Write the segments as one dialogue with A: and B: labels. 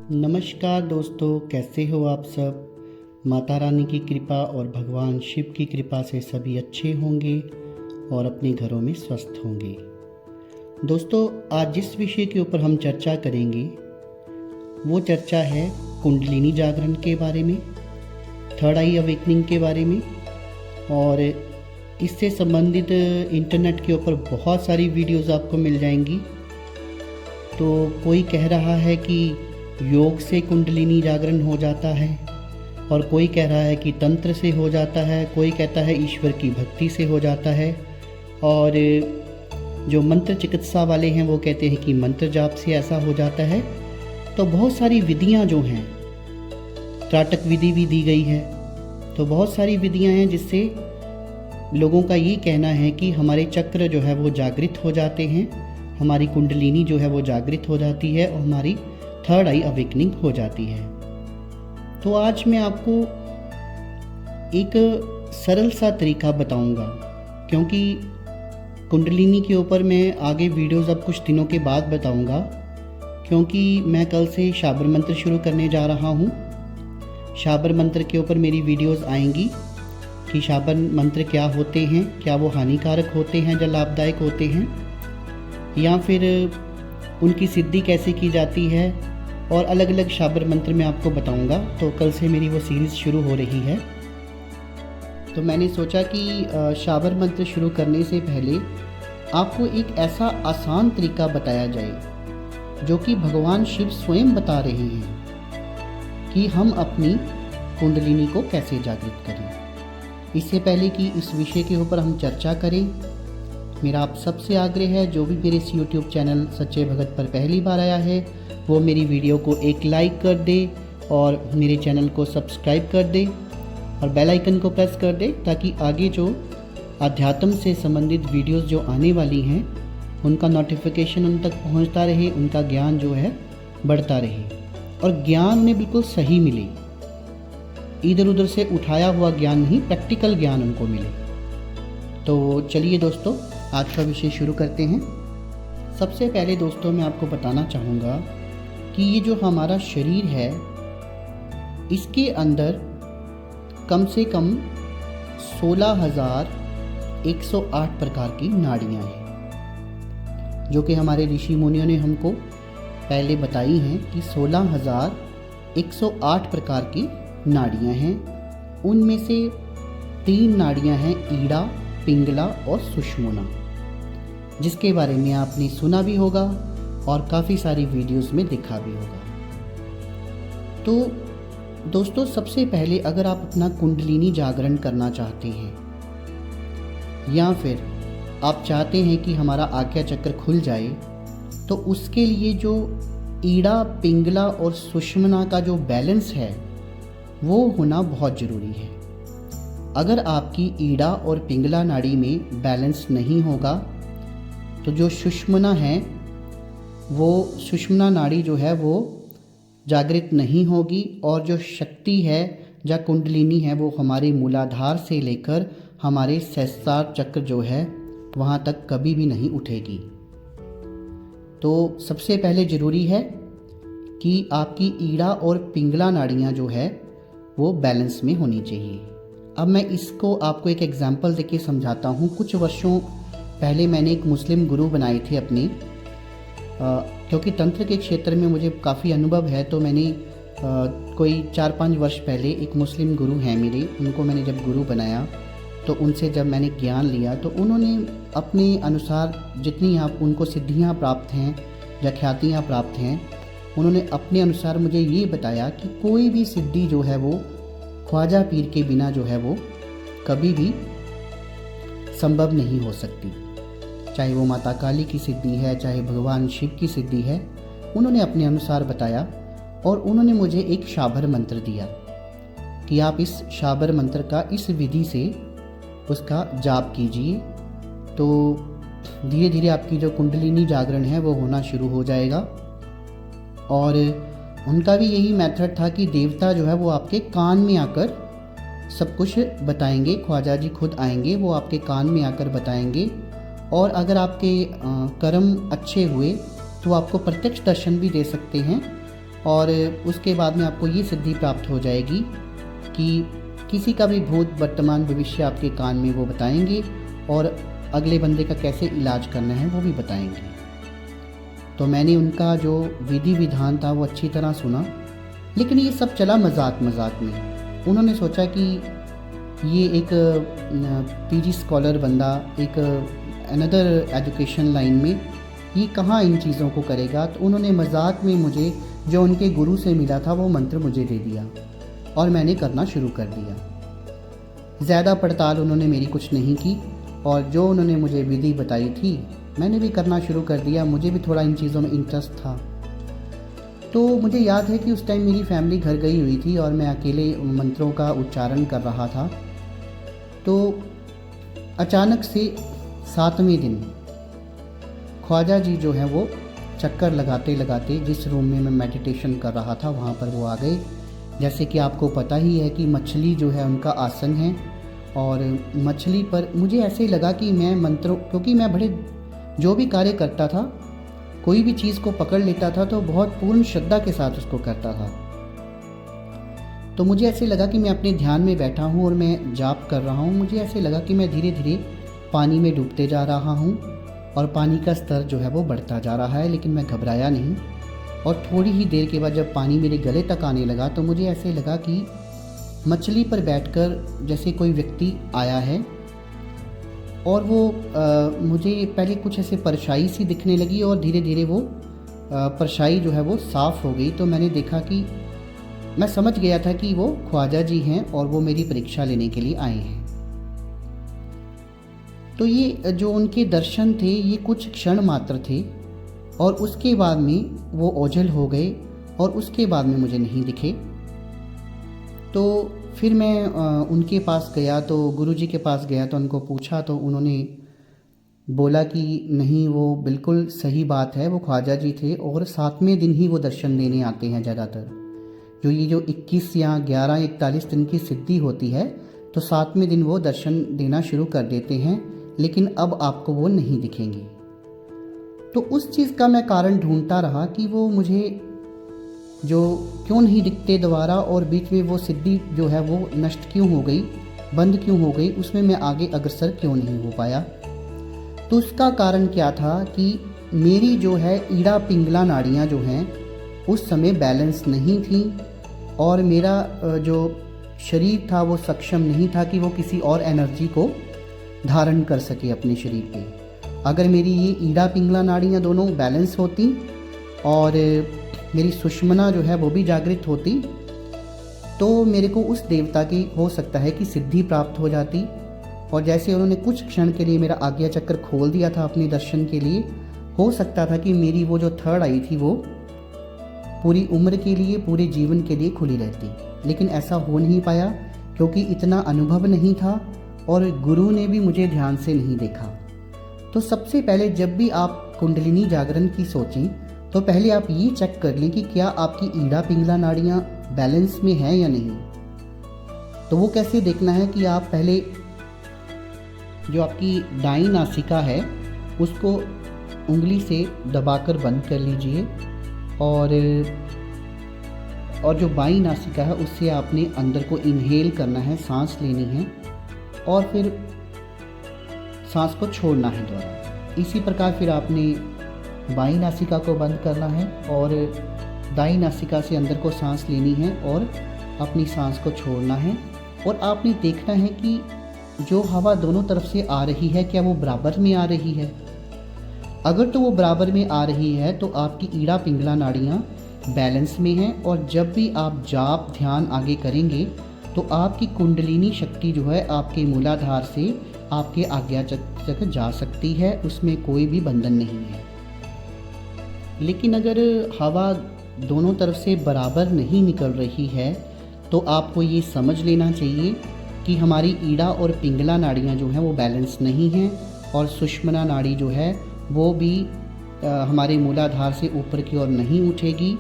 A: नमस्कार दोस्तों, कैसे हो आप सब। माता रानी की कृपा और भगवान शिव की कृपा से सभी अच्छे होंगे और अपने घरों में स्वस्थ होंगे। दोस्तों, आज जिस विषय के ऊपर हम चर्चा करेंगे वो चर्चा है कुंडलिनी जागरण के बारे में, थर्ड आई अवेकनिंग के बारे में। और इससे संबंधित इंटरनेट के ऊपर बहुत सारी वीडियोस आपको मिल जाएंगी। तो कोई कह रहा है कि योग से कुंडलिनी जागरण हो जाता है, और कोई कह रहा है कि तंत्र से हो जाता है, कोई कहता है ईश्वर की भक्ति से हो जाता है, और जो मंत्र चिकित्सा वाले हैं वो कहते हैं कि मंत्र जाप से ऐसा हो जाता है। तो बहुत सारी विधियां जो हैं, त्राटक विधि भी दी गई है। तो बहुत सारी विधियां हैं जिससे लोगों का ये कहना है कि हमारे चक्र जो है वो जागृत हो जाते हैं, हमारी कुंडलिनी जो है वो जागृत हो जाती है और हमारी थर्ड आई अवेकनिंग हो जाती है। तो आज मैं आपको एक सरल सा तरीका बताऊंगा, क्योंकि कुंडलिनी के ऊपर मैं आगे वीडियोस अब कुछ दिनों के बाद बताऊंगा, क्योंकि मैं कल से शाबर मंत्र शुरू करने जा रहा हूं। शाबर मंत्र के ऊपर मेरी वीडियोस आएंगी कि शाबर मंत्र क्या होते हैं, क्या वो हानिकारक होते हैं या लाभदायक होते हैं, या फिर उनकी सिद्धि कैसे की जाती है, और अलग अलग शाबर मंत्र मैं आपको बताऊंगा। तो कल से मेरी वो सीरीज़ शुरू हो रही है। तो मैंने सोचा कि शाबर मंत्र शुरू करने से पहले आपको एक ऐसा आसान तरीका बताया जाए जो कि भगवान शिव स्वयं बता रहे हैं कि हम अपनी कुंडलिनी को कैसे जागृत करें। इससे पहले कि इस विषय के ऊपर हम चर्चा करें, मेरा आप सबसे आग्रह है, जो भी मेरे इस YouTube चैनल सच्चे भगत पर पहली बार आया है वो मेरी वीडियो को एक लाइक कर दे और मेरे चैनल को सब्सक्राइब कर दे और बेल आइकन को प्रेस कर दे, ताकि आगे जो अध्यात्म से संबंधित वीडियोस जो आने वाली हैं उनका नोटिफिकेशन उन तक पहुंचता रहे, उनका ज्ञान जो है बढ़ता रहे और ज्ञान उन्हें बिल्कुल सही मिले, इधर उधर से उठाया हुआ ज्ञान नहीं, प्रैक्टिकल ज्ञान उनको मिले। तो चलिए दोस्तों, आज का विषय शुरू करते हैं। सबसे पहले दोस्तों मैं आपको बताना चाहूँगा कि ये जो हमारा शरीर है इसके अंदर कम से कम 16,108 प्रकार की नाड़ियाँ हैं, जो कि हमारे ऋषि मुनियों ने हमको पहले बताई हैं कि 16,108 प्रकार की नाड़ियाँ हैं। उनमें से 3 नाड़ियाँ हैं ईड़ा, पिंगला और सुषुम्ना, जिसके बारे में आपने सुना भी होगा और काफ़ी सारी वीडियोस में देखा भी होगा। तो दोस्तों, सबसे पहले अगर आप अपना कुंडलिनी जागरण करना चाहते हैं या फिर आप चाहते हैं कि हमारा आज्ञा चक्र खुल जाए, तो उसके लिए जो ईड़ा, पिंगला और सुषुम्ना का जो बैलेंस है वो होना बहुत ज़रूरी है। अगर आपकी ईड़ा और पिंगला नाड़ी में बैलेंस नहीं होगा तो जो सुषुम्ना है, वो सुषुम्ना नाड़ी जो है वो जागृत नहीं होगी, और जो शक्ति है या कुंडलिनी है वो हमारे मूलाधार से लेकर हमारे सहस्त्रार चक्र जो है वहाँ तक कभी भी नहीं उठेगी। तो सबसे पहले ज़रूरी है कि आपकी ईड़ा और पिंगला नाड़ियाँ जो है वो बैलेंस में होनी चाहिए। अब मैं इसको आपको एक एग्जांपल देके समझाता हूँ। कुछ वर्षों पहले मैंने एक मुस्लिम गुरु बनाए थे अपने, क्योंकि तंत्र के क्षेत्र में मुझे काफ़ी अनुभव है, तो मैंने कोई 4-5 वर्ष पहले एक मुस्लिम गुरु हैं मेरे, उनको मैंने जब गुरु बनाया तो उनसे जब मैंने ज्ञान लिया तो उन्होंने अपने अनुसार जितनी आप उनको सिद्धियाँ प्राप्त हैं या ख्यातियाँ प्राप्त हैं, उन्होंने अपने अनुसार मुझे ये बताया कि कोई भी सिद्धि जो है वो ख्वाजा पीर के बिना जो है वो कभी भी संभव नहीं हो सकती। चाहे वो माता काली की सिद्धि है, चाहे भगवान शिव की सिद्धि है, उन्होंने अपने अनुसार बताया। और उन्होंने मुझे एक शाबर मंत्र दिया कि आप इस शाबर मंत्र का इस विधि से उसका जाप कीजिए, तो धीरे धीरे आपकी जो कुंडलिनी जागरण है वो होना शुरू हो जाएगा। और उनका भी यही मेथड था कि देवता जो है वो आपके कान में आकर सब कुछ बताएंगे, ख्वाजा जी खुद आएंगे, वो आपके कान में आकर बताएंगे। और अगर आपके कर्म अच्छे हुए तो आपको प्रत्यक्ष दर्शन भी दे सकते हैं और उसके बाद में आपको ये सिद्धि प्राप्त हो जाएगी कि किसी का भी भूत वर्तमान भविष्य आपके कान में वो बताएंगे और अगले बंदे का कैसे इलाज करना है वो भी बताएंगे। तो मैंने उनका जो विधि विधान था वो अच्छी तरह सुना, लेकिन ये सब चला मजाक मजाक में। उन्होंने सोचा कि ये एक पीजी स्कॉलर बंदा एक अनदर एजुकेशन लाइन में ये कहाँ इन चीज़ों को करेगा। तो उन्होंने मजाक में मुझे जो उनके गुरु से मिला था वो मंत्र मुझे दे दिया और मैंने करना शुरू कर दिया। ज़्यादा पड़ताल उन्होंने मेरी कुछ नहीं की और जो उन्होंने मुझे विधि बताई थी मैंने भी करना शुरू कर दिया। मुझे भी थोड़ा इन चीज़ों में इंटरेस्ट था। तो मुझे याद है कि उस टाइम मेरी फैमिली घर गई हुई थी और मैं अकेले मंत्रों का उच्चारण कर रहा था। तो अचानक से 7वें दिन ख्वाजा जी जो है वो चक्कर लगाते लगाते जिस रूम में मैं मेडिटेशन कर रहा था वहाँ पर वो आ गए। जैसे कि आपको पता ही है कि मछली जो है उनका आसन है और मछली पर मुझे ऐसे लगा कि मैं मंत्रों, क्योंकि मैं बड़े जो भी कार्य करता था, कोई भी चीज़ को पकड़ लेता था तो बहुत पूर्ण श्रद्धा के साथ उसको करता था। तो मुझे ऐसे लगा कि मैं अपने ध्यान में बैठा हूँ और मैं जाप कर रहा हूँ। मुझे ऐसे लगा कि मैं धीरे धीरे पानी में डूबते जा रहा हूँ और पानी का स्तर जो है वो बढ़ता जा रहा है, लेकिन मैं घबराया नहीं। और थोड़ी ही देर के बाद जब पानी मेरे गले तक आने लगा तो मुझे ऐसे लगा कि मछली पर बैठकर जैसे कोई व्यक्ति आया है और वो मुझे पहले कुछ ऐसे परछाई सी दिखने लगी और धीरे धीरे वो परछाई जो है वो साफ़ हो गई। तो मैंने देखा कि मैं समझ गया था कि वो ख्वाजा जी हैं और वो मेरी परीक्षा लेने के लिए आए हैं। तो ये जो उनके दर्शन थे ये कुछ क्षण मात्र थे और उसके बाद में वो ओझल हो गए और उसके बाद में मुझे नहीं दिखे। तो फिर मैं उनके पास गया, तो गुरुजी के पास गया तो उनको पूछा तो उन्होंने बोला कि नहीं, वो बिल्कुल सही बात है, वो ख्वाजा जी थे और 7वें दिन ही वो दर्शन देने आते हैं ज़्यादातर। जो ये जो 21 या 11 41 दिन की सिद्धि होती है तो 7वें दिन वो दर्शन देना शुरू कर देते हैं, लेकिन अब आपको वो नहीं दिखेंगे। तो उस चीज़ का मैं कारण ढूंढता रहा कि वो मुझे जो क्यों नहीं दिखते दोबारा और बीच में वो सिद्धि जो है वो नष्ट क्यों हो गई, बंद क्यों हो गई, उसमें मैं आगे अग्रसर क्यों नहीं हो पाया। तो उसका कारण क्या था कि मेरी जो है ईड़ा पिंगला नाड़ियाँ जो हैं उस समय बैलेंस नहीं थी और मेरा जो शरीर था वो सक्षम नहीं था कि वो किसी और एनर्जी को धारण कर सके अपने शरीर पे। अगर मेरी ये ईड़ा पिंगला नाड़ियाँ दोनों बैलेंस होती और मेरी सुषमना जो है वो भी जागृत होती तो मेरे को उस देवता की हो सकता है कि सिद्धि प्राप्त हो जाती। और जैसे उन्होंने कुछ क्षण के लिए मेरा आज्ञा चक्र खोल दिया था अपने दर्शन के लिए, हो सकता था कि मेरी वो जो थर्ड आई थी वो पूरी उम्र के लिए, पूरे जीवन के लिए खुली रहती। लेकिन ऐसा हो नहीं पाया क्योंकि इतना अनुभव नहीं था और गुरु ने भी मुझे ध्यान से नहीं देखा। तो सबसे पहले जब भी आप कुंडलिनी जागरण की सोचें तो पहले आप ये चेक कर लें कि क्या आपकी ईड़ा पिंगला नाड़ियाँ बैलेंस में हैं या नहीं। तो वो कैसे देखना है कि आप पहले जो आपकी दाईं नासिका है उसको उंगली से दबाकर बंद कर लीजिए और जो बाईं नासिका है उससे आपने अंदर को इनहेल करना है, सांस लेनी है और फिर सांस को छोड़ना है दोबारा। इसी प्रकार फिर आपने बाईं नासिका को बंद करना है और दाईं नासिका से अंदर को सांस लेनी है और अपनी सांस को छोड़ना है। और आपने देखना है कि जो हवा दोनों तरफ से आ रही है क्या वो बराबर में आ रही है। अगर तो वो बराबर में आ रही है तो आपकी ईड़ा पिंगला नाड़ियाँ बैलेंस में हैं और जब भी आप जाप ध्यान आगे करेंगे तो आपकी कुंडलिनी शक्ति जो है आपके मूलाधार से आपके आज्ञा चक्र तक जा सकती है, उसमें कोई भी बंधन नहीं है। लेकिन अगर हवा दोनों तरफ से बराबर नहीं निकल रही है तो आपको ये समझ लेना चाहिए कि हमारी ईड़ा और पिंगला नाड़ियाँ जो हैं वो बैलेंस नहीं हैं और सुषमना नाड़ी जो है वो भी हमारे मूलाधार से ऊपर की ओर नहीं उठेगी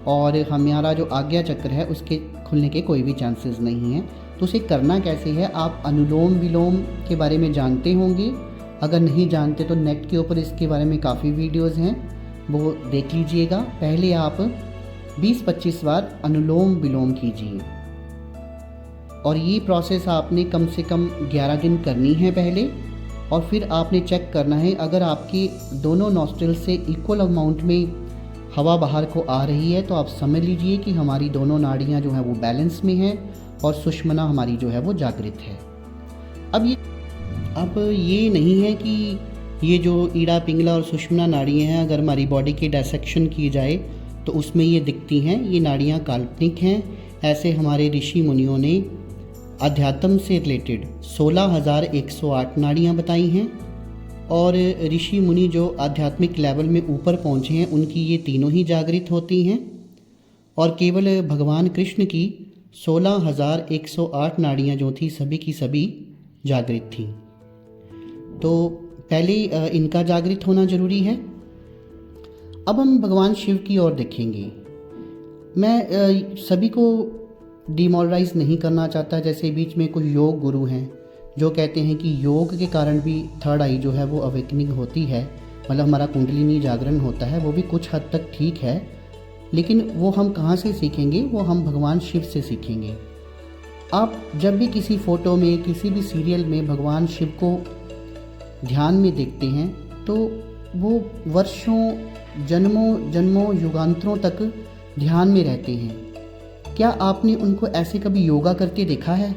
A: और हमारा जो आज्ञा चक्र है उसके खुलने के कोई भी चांसेस नहीं हैं। तो उसे करना कैसे है, आप अनुलोम विलोम के बारे में जानते होंगे। अगर नहीं जानते तो नेट के ऊपर इसके बारे में काफ़ी वीडियोज़ हैं, वो देख लीजिएगा। पहले आप 20-25 बार अनुलोम विलोम कीजिए। और ये प्रोसेस आपने कम से कम 11 दिन करनी है पहले, और फिर आपने चेक करना है अगर आपके दोनों नॉस्ट्रिल से इक्वल अमाउंट में हवा बाहर को आ रही है तो आप समझ लीजिए कि हमारी दोनों नाड़ियाँ जो हैं वो बैलेंस में हैं और सुषुम्ना हमारी जो है वो जागृत है। अब ये नहीं है कि ये जो ईड़ा पिंगला और सुषुम्ना नाड़ियाँ हैं, अगर हमारी बॉडी की डायसेक्शन की जाए तो उसमें ये दिखती हैं। ये नाड़ियाँ काल्पनिक हैं। ऐसे हमारे ऋषि मुनियों ने अध्यात्म से रिलेटेड 16,108 नाड़ियाँ बताई हैं, और ऋषि मुनि जो आध्यात्मिक लेवल में ऊपर पहुँचे हैं उनकी ये तीनों ही जागृत होती हैं, और केवल भगवान कृष्ण की 16,108 नाड़ियाँ जो थी सभी की सभी जागृत थी। तो पहले इनका जागृत होना जरूरी है। अब हम भगवान शिव की ओर देखेंगे। मैं सभी को डिमोरलाइज नहीं करना चाहता। जैसे बीच में कुछ योग गुरु हैं जो कहते हैं कि योग के कारण भी थर्ड आई जो है वो अवेकनिंग होती है, मतलब हमारा कुंडलिनी जागरण होता है, वो भी कुछ हद तक ठीक है, लेकिन वो हम कहाँ से सीखेंगे? वो हम भगवान शिव से सीखेंगे। आप जब भी किसी फ़ोटो में, किसी भी सीरियल में भगवान शिव को ध्यान में देखते हैं तो वो वर्षों, जन्मों, युगांतरों तक ध्यान में रहते हैं। क्या आपने उनको ऐसे कभी योगा करते देखा है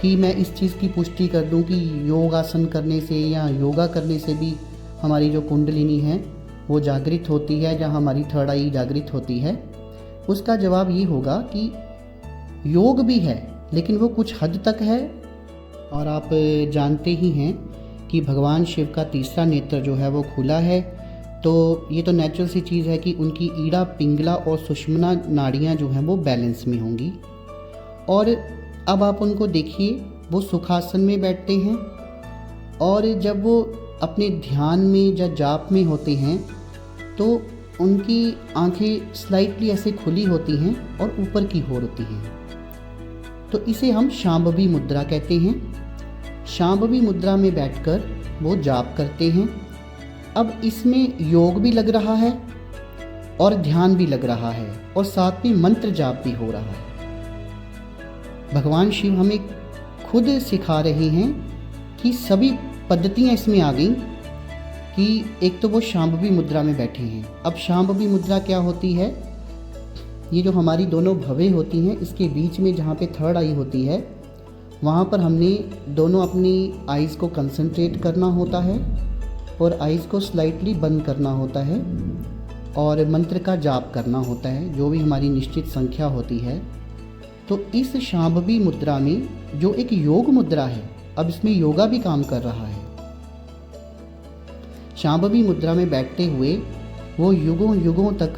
A: कि मैं इस चीज़ की पुष्टि कर दूं कि योगासन करने से या योगा करने से भी हमारी जो कुंडलिनी है वो जागृत होती है, या हमारी थर्ड आई जागृत होती है? उसका जवाब ये होगा कि योग भी है, लेकिन वो कुछ हद तक है। और आप जानते ही हैं कि भगवान शिव का तीसरा नेत्र जो है वो खुला है, तो ये तो नेचुरल सी चीज़ है कि उनकी ईड़ा पिंगला और सुषुम्ना नाड़ियाँ जो हैं वो बैलेंस में होंगी। और अब आप उनको देखिए, वो सुखासन में बैठते हैं, और जब वो अपने ध्यान में या जाप में होते हैं तो उनकी आंखें स्लाइटली ऐसे खुली होती हैं और ऊपर की ओर होती हैं। तो इसे हम शांभवी मुद्रा कहते हैं। शांभवी मुद्रा में बैठकर वो जाप करते हैं। अब इसमें योग भी लग रहा है और ध्यान भी लग रहा है, और साथ में मंत्र जाप भी हो रहा है। भगवान शिव हमें खुद सिखा रहे हैं कि सभी पद्धतियाँ इसमें आ गई कि एक तो वो शांभवी मुद्रा में बैठे हैं। अब शांभवी मुद्रा क्या होती है? ये जो हमारी दोनों भवें होती हैं, इसके बीच में जहाँ पे थर्ड आई होती है, वहाँ पर हमने दोनों अपनी आइज़ को कंसंट्रेट करना होता है और आइज़ को स्लाइटली बंद करना होता है, और मंत्र का जाप करना होता है, जो भी हमारी निश्चित संख्या होती है। तो इस शांभवी मुद्रा में जो एक योग मुद्रा है, अब इसमें योगा भी काम कर रहा है। शांभवी मुद्रा में बैठते हुए वो युगों युगों तक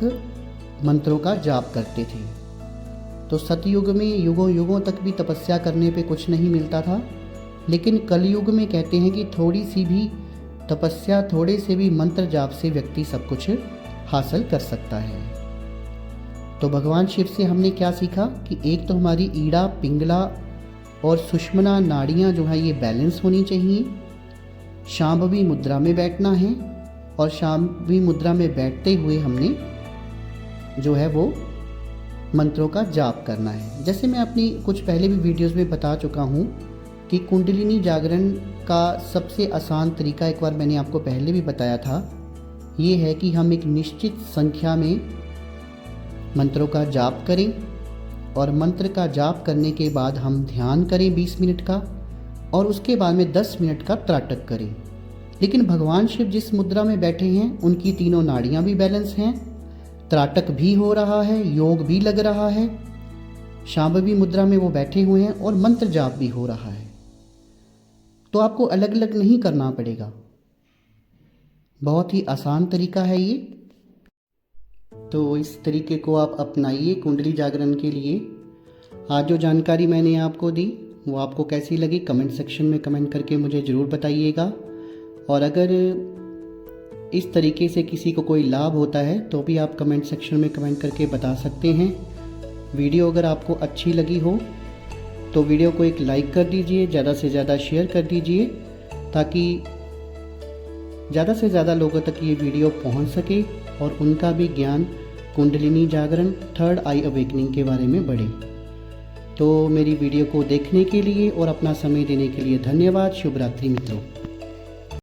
A: मंत्रों का जाप करते थे। तो सतयुग में युगों युगों तक भी तपस्या करने पे कुछ नहीं मिलता था, लेकिन कलयुग में कहते हैं कि थोड़ी सी भी तपस्या, थोड़े से भी मंत्र जाप से व्यक्ति सब कुछ हासिल कर सकता है। तो भगवान शिव से हमने क्या सीखा कि एक तो हमारी ईड़ा पिंगला और सुषुम्ना नाड़ियाँ जो है ये बैलेंस होनी चाहिए। शांभवी मुद्रा में बैठना है, और शांभवी मुद्रा में बैठते हुए हमने जो है वो मंत्रों का जाप करना है। जैसे मैं अपनी कुछ पहले भी वीडियोस में बता चुका हूँ कि कुंडलिनी जागरण का सबसे आसान तरीका, एक बार मैंने आपको पहले भी बताया था, ये है कि हम एक निश्चित संख्या में मंत्रों का जाप करें, और मंत्र का जाप करने के बाद हम ध्यान करें 20 मिनट का, और उसके बाद में 10 मिनट का त्राटक करें। लेकिन भगवान शिव जिस मुद्रा में बैठे हैं उनकी तीनों नाड़ियाँ भी बैलेंस हैं, त्राटक भी हो रहा है, योग भी लग रहा है, शांभवी मुद्रा में वो बैठे हुए हैं, और मंत्र जाप भी हो रहा है। तो आपको अलग अलग नहीं करना पड़ेगा, बहुत ही आसान तरीका है ये। तो इस तरीके को आप अपनाइए कुंडली जागरण के लिए। आज जो जानकारी मैंने आपको दी वो आपको कैसी लगी कमेंट सेक्शन में कमेंट करके मुझे ज़रूर बताइएगा। और अगर इस तरीके से किसी को कोई लाभ होता है तो भी आप कमेंट सेक्शन में कमेंट करके बता सकते हैं। वीडियो अगर आपको अच्छी लगी हो तो वीडियो को एक लाइक कर दीजिए, ज़्यादा से ज़्यादा शेयर कर दीजिए, ताकि ज़्यादा से ज़्यादा लोगों तक ये वीडियो पहुंच सके और उनका भी ज्ञान कुंडलिनी जागरण, थर्ड आई अवेकनिंग के बारे में बढ़े। तो मेरी वीडियो को देखने के लिए और अपना समय देने के लिए धन्यवाद। शुभ रात्रि मित्रों।